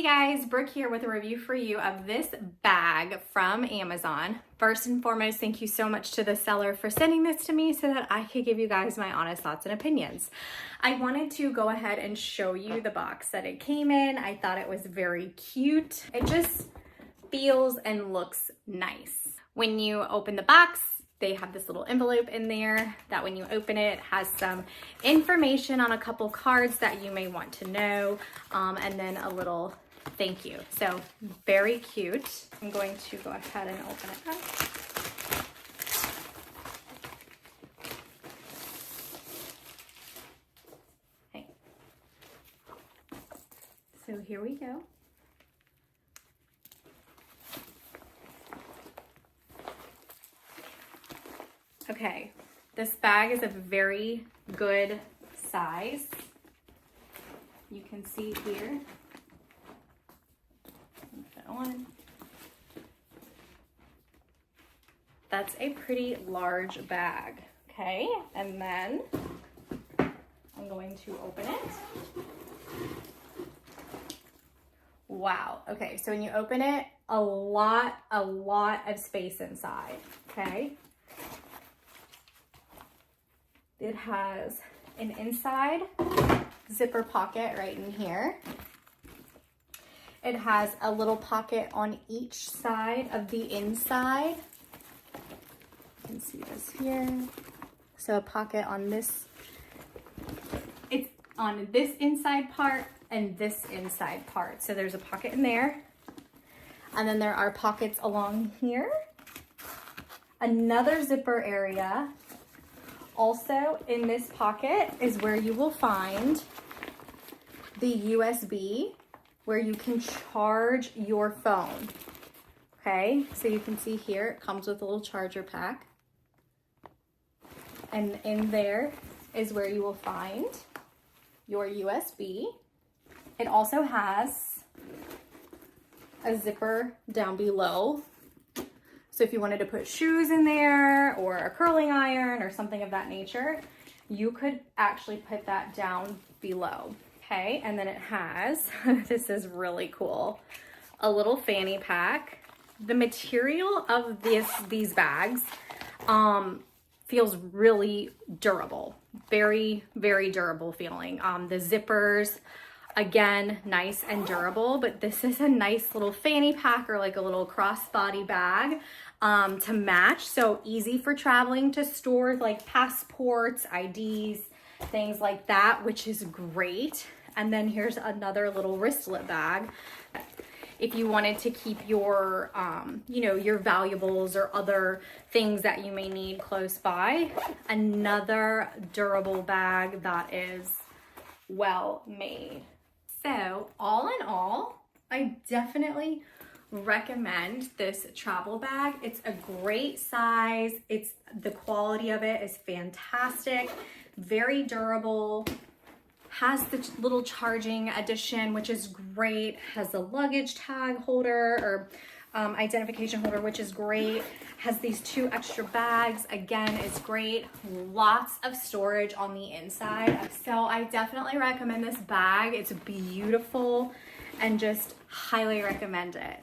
guys, Brooke here with a review for you of this bag from Amazon. First and foremost, thank you so much to the seller for sending this to me so that I could give you guys my honest thoughts and opinions. I wanted to go ahead and show you the box that it came in. I thought it was very cute. It just feels and looks nice. When you open the box, they have this little envelope in there that when you open it has some information on a couple cards that you may want to know, and then a little thank you. So very cute. I'm going to go ahead and open it up. Okay. So here we go. Okay, this bag is a very good size. You can see here. Put it on. That's a pretty large bag. Okay, and then I'm going to open it. Wow. Okay, so when you open it, a lot of space inside. Okay. It has an inside zipper pocket right in here. It has a little pocket on each side of the inside. You can see this here. So a pocket on this, it's on this inside part and this inside part. So there's a pocket in there. And then there are pockets along here. Another zipper area. Also in this pocket is where you will find the USB where you can charge your phone. Okay, so you can see here it comes with a little charger pack. And in there is where you will find your USB. It also has a zipper down below. So if you wanted to put shoes in there or a curling iron or something of that nature, you could actually put that down below. Okay, and then it has, this is really cool, a little fanny pack. The material of these bags feels really durable, very, very durable feeling. The zippers, again, nice and durable, but this is a nice little fanny pack or like a little crossbody bag to match. So easy for traveling to stores like passports, IDs, things like that, which is great. And then here's another little wristlet bag. If you wanted to keep your, your valuables or other things that you may need close by, another durable bag that is well made. So all in all, I definitely recommend this travel bag. It's a great size. The quality of it is fantastic, very durable, has the little charging addition, which is great, has a luggage tag holder or identification holder, which is great, has these 2 extra bags, again, it's great, lots of storage on the inside. So I definitely recommend this bag. It's beautiful and just highly recommend it.